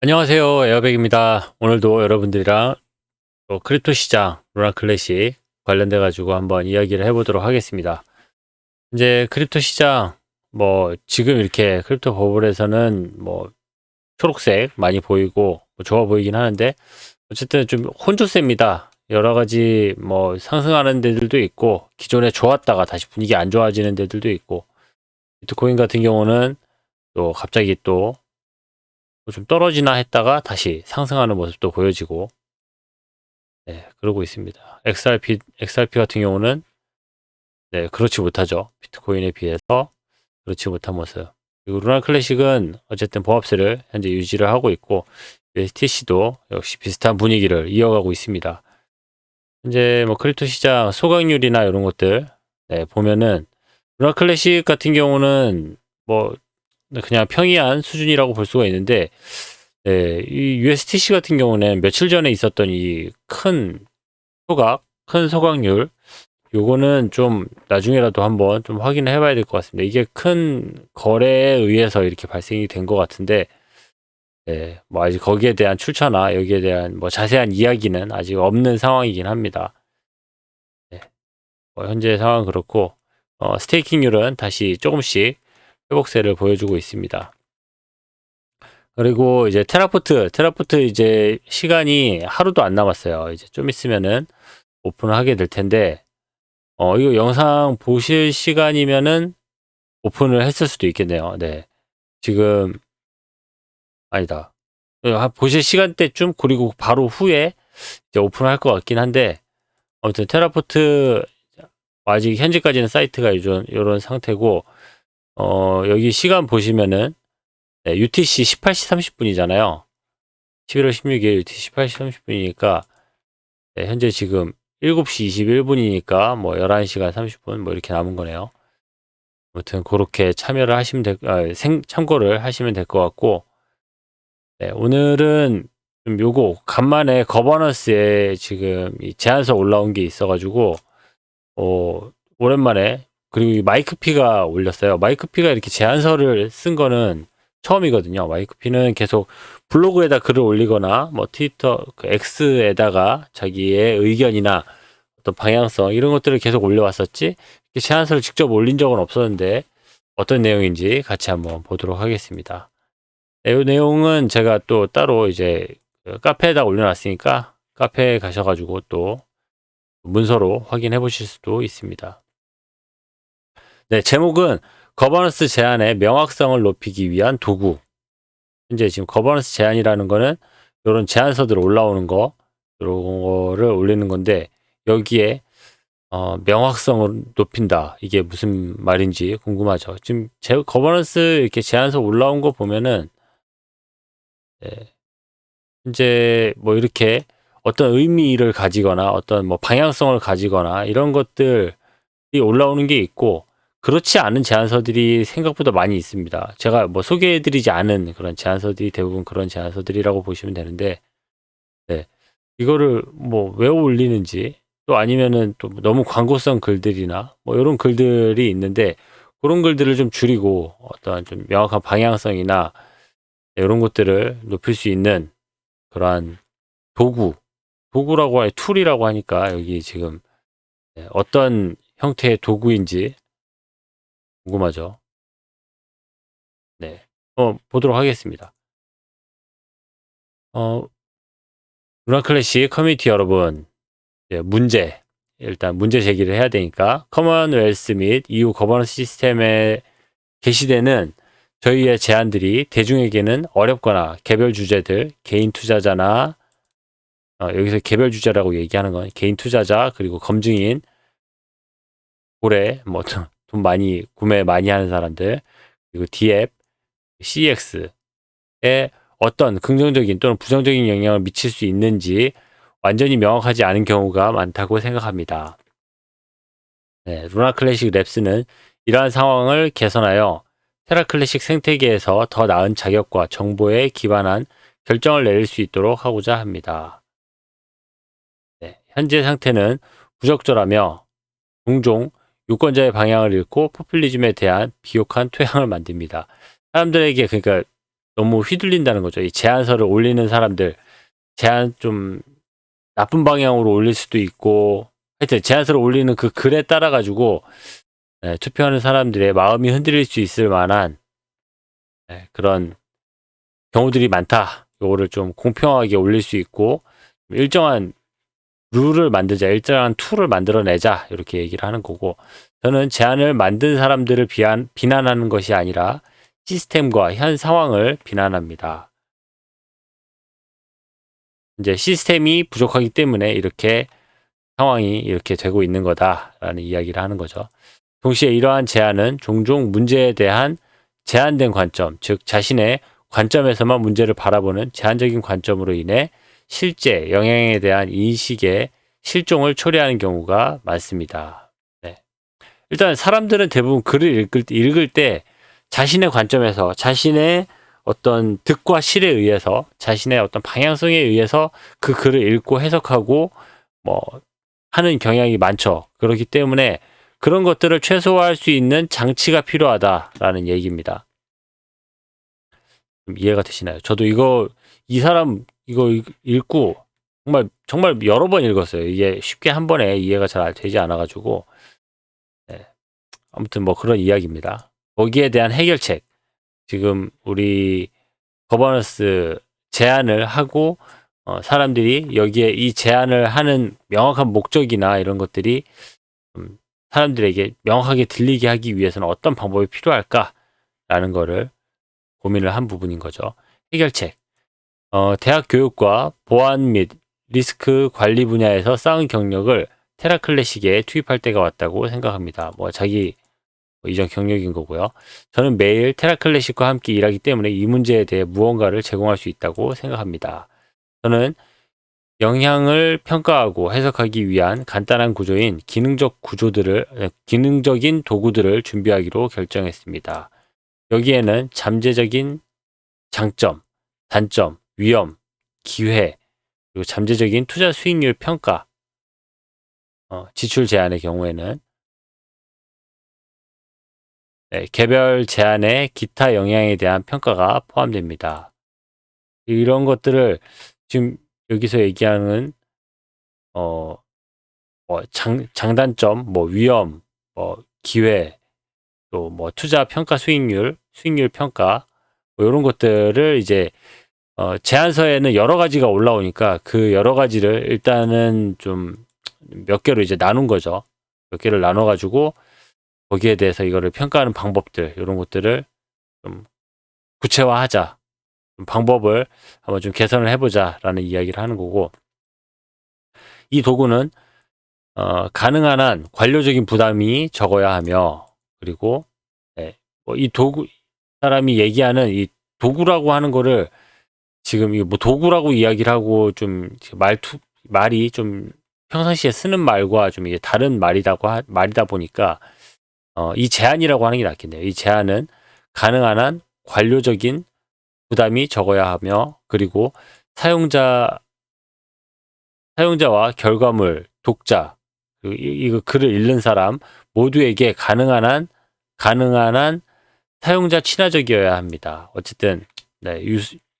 안녕하세요. 에어백입니다. 오늘도 여러분들이랑 또 크립토 시장, 루나 클래식 관련돼 가지고 한번 이야기를 해보도록 하겠습니다. 이제 크립토 시장, 지금 이렇게 크립토 버블에서는 초록색 많이 보이고 좋아 보이긴 하는데, 어쨌든 좀 혼조세입니다. 여러 가지 상승하는 데들도 있고, 기존에 좋았다가 다시 분위기 안 좋아지는 데들도 있고, 비트코인 같은 경우는 또 갑자기 또 좀 떨어지나 했다가 다시 상승하는 모습도 보여지고, 네, 그러고 있습니다. XRP 같은 경우는 네, 그렇지 못하죠. 비트코인에 비해서 그렇지 못한 모습. 그리고 루나 클래식은 어쨌든 보합세를 현재 유지를 하고 있고, USTC도 역시 비슷한 분위기를 이어가고 있습니다. 현재 크립토 시장 소각률이나 이런 것들, 네, 보면은 루나 클래식 같은 경우는 뭐 그냥 평이한 수준이라고 볼 수가 있는데, 네, 이 USTC 같은 경우는 며칠 전에 있었던 이 큰 소각률, 요거는 좀 나중에라도 한번 좀 확인을 해봐야 될 것 같습니다. 이게 큰 거래에 의해서 이렇게 발생이 된 것 같은데, 네, 아직 거기에 대한 출처나 여기에 대한 자세한 이야기는 아직 없는 상황이긴 합니다. 네, 현재 상황은 그렇고, 스테이킹률은 다시 조금씩 회복세를 보여주고 있습니다. 그리고 이제 테라포트 이제 시간이 하루도 안 남았어요. 이제 좀 있으면은 오픈을 하게 될 텐데, 이거 영상 보실 시간이면은 오픈을 했을 수도 있겠네요. 네. 지금, 아니다. 보실 시간대쯤, 그리고 바로 후에 이제 오픈을 할 것 같긴 한데, 아무튼 테라포트, 아직 현재까지는 사이트가 요런 상태고, 여기 시간 보시면은, 네, UTC 18시 30분이잖아요. 11월 16일 UTC 18시 30분이니까, 네, 현재 지금 7시 21분이니까 11시간 30분 이렇게 남은 거네요. 아무튼 그렇게 참여를 하시면 참고를 하시면 될 것 같고, 네, 오늘은 좀 요거 간만에 거버넌스에 지금 이 제안서 올라온 게 있어가지고, 오랜만에, 그리고 이 마이크피가 올렸어요. 마이크피가 이렇게 제안서를 쓴 거는 처음이거든요. 마이크피는 계속 블로그에다 글을 올리거나 트위터 그 X에다가 자기의 의견이나 어떤 방향성 이런 것들을 계속 올려왔었지, 이렇게 제안서를 직접 올린 적은 없었는데, 어떤 내용인지 같이 한번 보도록 하겠습니다. 이 내용은 제가 또 따로 이제 그 카페에다 올려놨으니까 카페에 가셔가지고 또 문서로 확인해 보실 수도 있습니다. 네, 제목은 거버넌스 제안의 명확성을 높이기 위한 도구. 현재 지금 거버넌스 제안이라는 거는 이런 제안서들 올라오는 거, 이런 거를 올리는 건데, 여기에 명확성을 높인다. 이게 무슨 말인지 궁금하죠. 지금 거버넌스 이렇게 제안서 올라온 거 보면은, 네, 이제 이렇게 어떤 의미를 가지거나 어떤 방향성을 가지거나 이런 것들이 올라오는 게 있고, 그렇지 않은 제안서들이 생각보다 많이 있습니다. 제가 소개해드리지 않은 그런 제안서들이 대부분 그런 제안서들이라고 보시면 되는데, 네, 이거를 왜 올리는지, 또 아니면은 또 너무 광고성 글들이나 이런 글들이 있는데, 그런 글들을 좀 줄이고 어떤 좀 명확한 방향성이나 이런 것들을 높일 수 있는 그러한 도구라고 툴이라고 하니까, 여기 지금 어떤 형태의 도구인지 궁금하죠. 네, 보도록 하겠습니다. 어, 루나 클래식 커뮤니티 여러분, 일단 문제 제기를 해야 되니까, 커먼웰스 및 EU 거버넌스 시스템에 게시되는 저희의 제안들이 대중에게는 어렵거나, 개별 주제들, 개인 투자자나, 여기서 개별 주제라고 얘기하는 건 개인 투자자, 그리고 검증인, 올해 돈 많이 구매 많이 하는 사람들, 그리고 D앱, CX에 어떤 긍정적인 또는 부정적인 영향을 미칠 수 있는지 완전히 명확하지 않은 경우가 많다고 생각합니다. 네, 루나 클래식 랩스는 이러한 상황을 개선하여 테라 클래식 생태계에서 더 나은 자격과 정보에 기반한 결정을 내릴 수 있도록 하고자 합니다. 네, 현재 상태는 부적절하며 종종 유권자의 방향을 잃고 포퓰리즘에 대한 비욕한 토양을 만듭니다. 사람들에게, 그러니까 너무 휘둘린다는 거죠. 이 제안서를 올리는 사람들, 제안 좀 나쁜 방향으로 올릴 수도 있고, 하여튼 제안서를 올리는 그 글에 따라 가지고 투표하는 사람들의 마음이 흔들릴 수 있을 만한 그런 경우들이 많다. 요거를 좀 공평하게 올릴 수 있고 일정한 룰을 만들자, 일정한 툴을 만들어내자 이렇게 얘기를 하는 거고, 저는 제안을 만든 사람들을 비난하는 것이 아니라 시스템과 현 상황을 비난합니다. 이제 시스템이 부족하기 때문에 이렇게 상황이 이렇게 되고 있는 거다라는 이야기를 하는 거죠. 동시에 이러한 제안은 종종 문제에 대한 제한된 관점, 즉 자신의 관점에서만 문제를 바라보는 제한적인 관점으로 인해 실제 영향에 대한 인식의 실종을 초래하는 경우가 많습니다. 네. 일단 사람들은 대부분 글을 읽을 때 자신의 관점에서, 자신의 어떤 득과 실에 의해서, 자신의 어떤 방향성에 의해서 그 글을 읽고 해석하고 뭐 하는 경향이 많죠. 그렇기 때문에 그런 것들을 최소화할 수 있는 장치가 필요하다라는 얘기입니다. 좀 이해가 되시나요? 저도 이 사람 이거 읽고 정말 여러 번 읽었어요. 이게 쉽게 한 번에 이해가 잘 되지 않아가지고. 네. 아무튼 뭐 그런 이야기입니다. 거기에 대한 해결책. 지금 우리 거버넌스 제안을 하고 사람들이 여기에 이 제안을 하는 명확한 목적이나 이런 것들이 사람들에게 명확하게 들리게 하기 위해서는 어떤 방법이 필요할까라는 거를 고민을 한 부분인 거죠. 해결책. 대학 교육과 보안 및 리스크 관리 분야에서 쌓은 경력을 테라클래식에 투입할 때가 왔다고 생각합니다. 뭐 자기 이전 경력인 거고요. 저는 매일 테라클래식과 함께 일하기 때문에 이 문제에 대해 무언가를 제공할 수 있다고 생각합니다. 저는 영향을 평가하고 해석하기 위한 간단한 구조인 기능적인 도구들을 준비하기로 결정했습니다. 여기에는 잠재적인 장점, 단점, 위험, 기회, 그리고 잠재적인 투자 수익률 평가, 지출 제한의 경우에는 개별 제한의 기타 영향에 대한 평가가 포함됩니다. 이런 것들을 지금 여기서 얘기하는 장단점, 위험, 기회, 또 투자 평가 수익률 평가 이런 것들을 이제 제안서에는 여러 가지가 올라오니까 그 여러 가지를 일단은 좀 몇 개로 이제 나눈 거죠. 몇 개를 나눠 가지고 거기에 대해서 이거를 평가하는 방법들 이런 것들을 좀 구체화하자. 방법을 한번 좀 개선을 해보자라는 이야기를 하는 거고, 이 도구는 가능한 한 관료적인 부담이 적어야 하며, 그리고 이 도구, 사람이 얘기하는 이 도구라고 하는 거를 지금 이거 도구라고 이야기를 하고 좀 말이 좀 평상시에 쓰는 말과 좀 이게 다른 말이다 보니까 이 제한이라고 하는 게 낫겠네요. 이 제한은 가능한 한 관료적인 부담이 적어야 하며, 그리고 사용자와 결과물, 독자, 그리고 이거 글을 읽는 사람 모두에게 가능한 한 사용자 친화적이어야 합니다. 어쨌든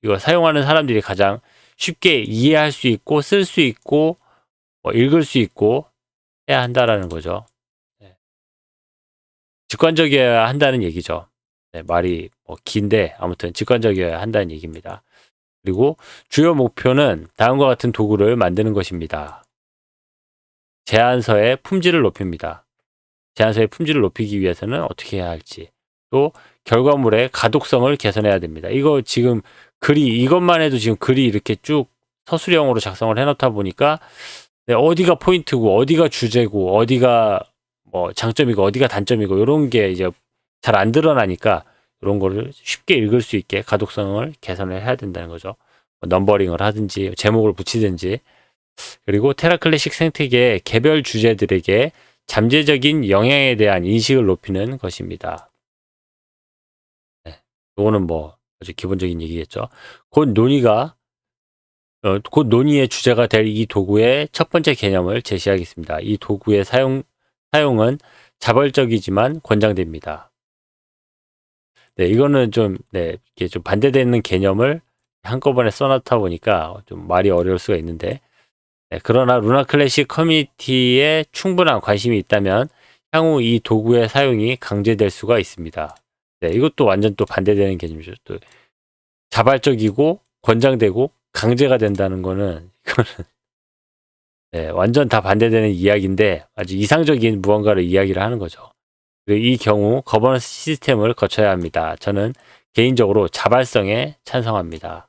이거 사용하는 사람들이 가장 쉽게 이해할 수 있고 쓸 수 있고 읽을 수 있고 해야 한다라는 거죠. 직관적이어야 한다는 얘기죠. 말이 긴데 아무튼 직관적이어야 한다는 얘기입니다. 그리고 주요 목표는 다음과 같은 도구를 만드는 것입니다. 제안서의 품질을 높입니다. 제안서의 품질을 높이기 위해서는 어떻게 해야 할지, 또 결과물의 가독성을 개선해야 됩니다. 이거 지금 이것만 해도 지금 글이 이렇게 쭉 서술형으로 작성을 해놓다 보니까 어디가 포인트고 어디가 주제고 어디가 장점이고 어디가 단점이고 이런 게 이제 잘 안 드러나니까 이런 거를 쉽게 읽을 수 있게 가독성을 개선을 해야 된다는 거죠. 넘버링을 하든지 제목을 붙이든지. 그리고 테라클래식 생태계의 개별 주제들에게 잠재적인 영향에 대한 인식을 높이는 것입니다. 이거는 아주 기본적인 얘기겠죠. 곧 논의의 주제가 될 이 도구의 첫 번째 개념을 제시하겠습니다. 이 도구의 사용은 자발적이지만 권장됩니다. 네, 이거는 좀, 네, 이렇게 좀 반대되는 개념을 한꺼번에 써놨다 보니까 좀 말이 어려울 수가 있는데, 네, 그러나 루나 클래식 커뮤니티에 충분한 관심이 있다면 향후 이 도구의 사용이 강제될 수가 있습니다. 네, 이것도 완전 또 반대되는 개념이죠. 또 자발적이고 권장되고 강제가 된다는 거는 이거는 네, 완전 다 반대되는 이야기인데 아주 이상적인 무언가를 이야기를 하는 거죠. 그리고 이 경우 거버넌스 시스템을 거쳐야 합니다. 저는 개인적으로 자발성에 찬성합니다.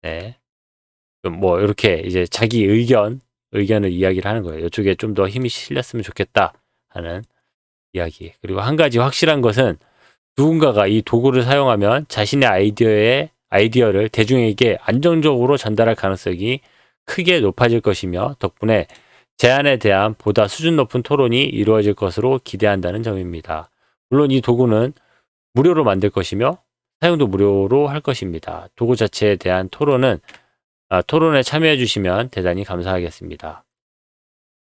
네. 뭐 이렇게 이제 자기 의견을 이야기를 하는 거예요. 이쪽에 좀 더 힘이 실렸으면 좋겠다 하는 이야기. 그리고 한 가지 확실한 것은 누군가가 이 도구를 사용하면 자신의 아이디어를 대중에게 안정적으로 전달할 가능성이 크게 높아질 것이며 덕분에 제안에 대한 보다 수준 높은 토론이 이루어질 것으로 기대한다는 점입니다. 물론 이 도구는 무료로 만들 것이며 사용도 무료로 할 것입니다. 도구 자체에 대한 토론에 참여해 주시면 대단히 감사하겠습니다.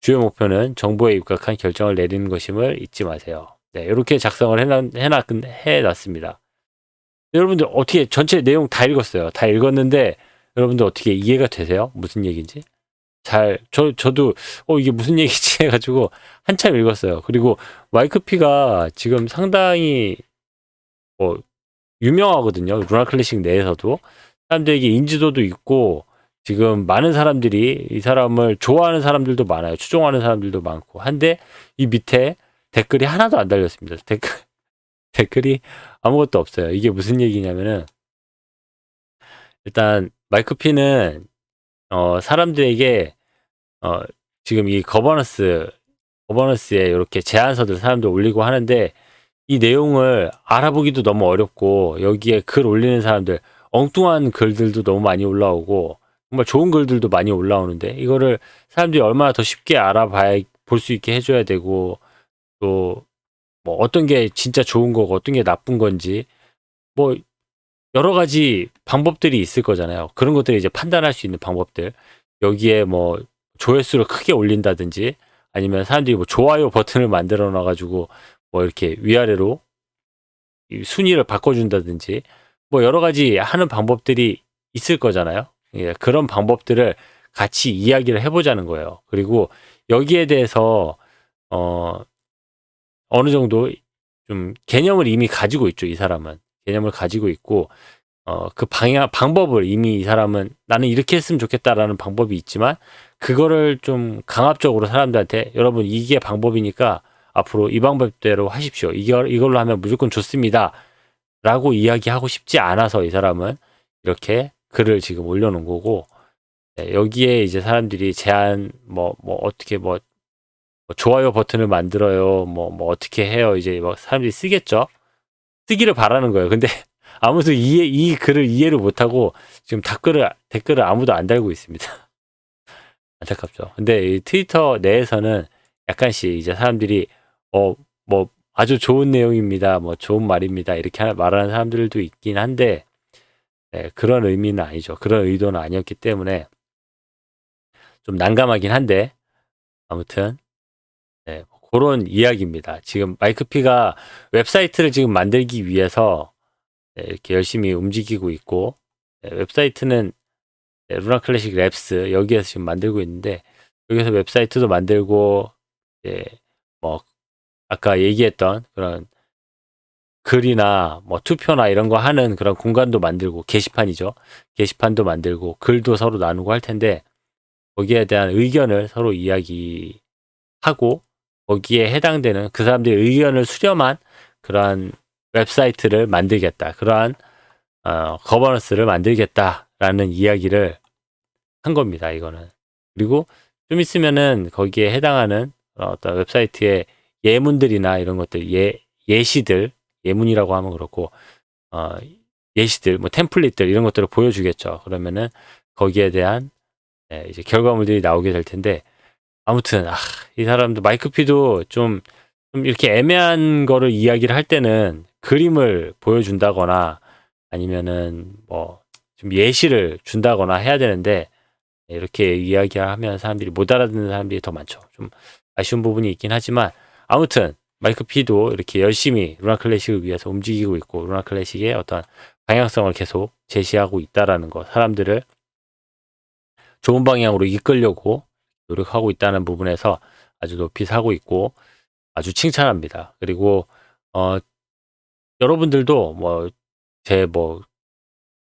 주요 목표는 정보에 입각한 결정을 내리는 것임을 잊지 마세요. 네, 이렇게 작성을 해놨습니다. 여러분들 어떻게 전체 내용 다 읽었어요. 다 읽었는데 여러분들 어떻게 이해가 되세요? 무슨 얘기인지? 저도 이게 무슨 얘기지 해가지고 한참 읽었어요. 그리고 마이크피가 지금 상당히 뭐 유명하거든요. 루나 클래식 내에서도 사람들에게 인지도도 있고 지금 많은 사람들이 이 사람을 좋아하는 사람들도 많아요. 추종하는 사람들도 많고 한데 이 밑에 댓글이 하나도 안 달렸습니다. 댓글이 아무것도 없어요. 이게 무슨 얘기냐면은 일단 마이크피는 사람들에게 어, 지금 이 거버넌스에 이렇게 제안서들 사람들 올리고 하는데 이 내용을 알아보기도 너무 어렵고 여기에 글 올리는 사람들 엉뚱한 글들도 너무 많이 올라오고 정말 좋은 글들도 많이 올라오는데 이거를 사람들이 얼마나 더 쉽게 알아봐야 볼 수 있게 해줘야 되고 또 뭐 어떤 게 진짜 좋은 거고 어떤 게 나쁜 건지 뭐 여러 가지 방법들이 있을 거잖아요. 그런 것들을 이제 판단할 수 있는 방법들 여기에 뭐 조회수를 크게 올린다든지 아니면 사람들이 뭐 좋아요 버튼을 만들어 놔 가지고 뭐 이렇게 위아래로 이 순위를 바꿔준다든지 뭐 여러 가지 하는 방법들이 있을 거잖아요. 예, 그런 방법들을 같이 이야기를 해보자는 거예요. 그리고 여기에 대해서 어, 어느 정도 좀 개념을 이미 가지고 있죠. 이 사람은 개념을 가지고 있고 그 방법을 이미 이 사람은 나는 이렇게 했으면 좋겠다라는 방법이 있지만 그거를 좀 강압적으로 사람들한테 여러분 이게 방법이니까 앞으로 이 방법대로 하십시오. 이걸로 하면 무조건 좋습니다. 라고 이야기하고 싶지 않아서 이 사람은 이렇게 글을 지금 올려놓은 거고 네, 여기에 이제 사람들이 제안 뭐 어떻게 뭐 좋아요 버튼을 만들어요 뭐 어떻게 해요 이제 막 사람들이 쓰겠죠. 쓰기를 바라는 거예요. 근데 아무도 이 글을 이해를 못하고 지금 댓글을 아무도 안 달고 있습니다. 안타깝죠. 근데 이 트위터 내에서는 약간씩 이제 사람들이 뭐 아주 좋은 내용입니다. 뭐 좋은 말입니다. 이렇게 말하는 사람들도 있긴 한데 네, 그런 의미는 아니죠. 그런 의도는 아니었기 때문에 좀 난감하긴 한데 아무튼 네, 그런 이야기입니다. 지금 마이크피가 웹사이트를 지금 만들기 위해서 네, 이렇게 열심히 움직이고 있고 네, 웹사이트는 네, 루나 클래식 랩스 여기에서 지금 만들고 있는데 여기서 웹사이트도 만들고 뭐 아까 얘기했던 그런 글이나 뭐 투표나 이런 거 하는 그런 공간도 만들고 게시판이죠. 게시판도 만들고 글도 서로 나누고 할 텐데 거기에 대한 의견을 서로 이야기하고 거기에 해당되는 그 사람들의 의견을 수렴한 그러한 웹사이트를 만들겠다. 그러한 거버넌스를 만들겠다라는 이야기를 한 겁니다. 이거는. 그리고 좀 있으면은 거기에 해당하는 어떤 웹사이트의 예문들이나 이런 것들 예시들 예문이라고 하면 그렇고 예시들 뭐 템플릿들 이런 것들을 보여주겠죠. 그러면은 거기에 대한 이제 결과물들이 나오게 될 텐데 아무튼 이 사람도 마이크피도 좀 이렇게 애매한 거를 이야기를 할 때는 그림을 보여준다거나 아니면은 뭐 좀 예시를 준다거나 해야 되는데 이렇게 이야기하면 사람들이 못 알아듣는 사람들이 더 많죠. 좀 아쉬운 부분이 있긴 하지만 아무튼 마이크P도 이렇게 열심히 루나 클래식을 위해서 움직이고 있고 루나 클래식의 어떤 방향성을 계속 제시하고 있다라는 거, 사람들을 좋은 방향으로 이끌려고 노력하고 있다는 부분에서 아주 높이 사고 있고 아주 칭찬합니다. 그리고 여러분들도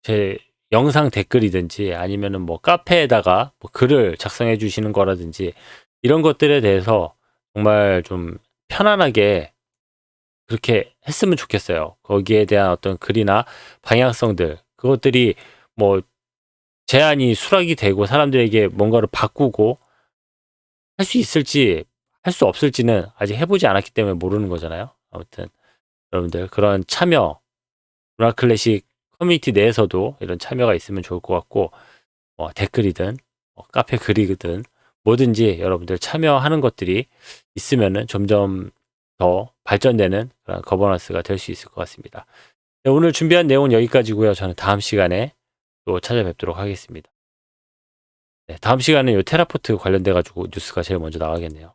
제 영상 댓글이든지 아니면은 뭐 카페에다가 뭐 글을 작성해 주시는 거라든지 이런 것들에 대해서 정말 좀 편안하게 그렇게 했으면 좋겠어요. 거기에 대한 어떤 글이나 방향성들, 그것들이 뭐 제안이 수락이 되고 사람들에게 뭔가를 바꾸고 할 수 있을지 할 수 없을지는 아직 해보지 않았기 때문에 모르는 거잖아요. 아무튼 여러분들 그런 참여, 루나 클래식 커뮤니티 내에서도 이런 참여가 있으면 좋을 것 같고, 댓글이든 카페 글이든 뭐든지 여러분들 참여하는 것들이 있으면은 점점 더 발전되는 그런 거버넌스가 될 수 있을 것 같습니다. 네, 오늘 준비한 내용은 여기까지고요. 저는 다음 시간에 또 찾아뵙도록 하겠습니다. 네, 다음 시간은 이 테라포트 관련돼 가지고 뉴스가 제일 먼저 나가겠네요.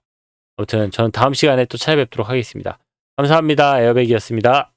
아무튼 저는 다음 시간에 또 찾아뵙도록 하겠습니다. 감사합니다. 에어백이었습니다.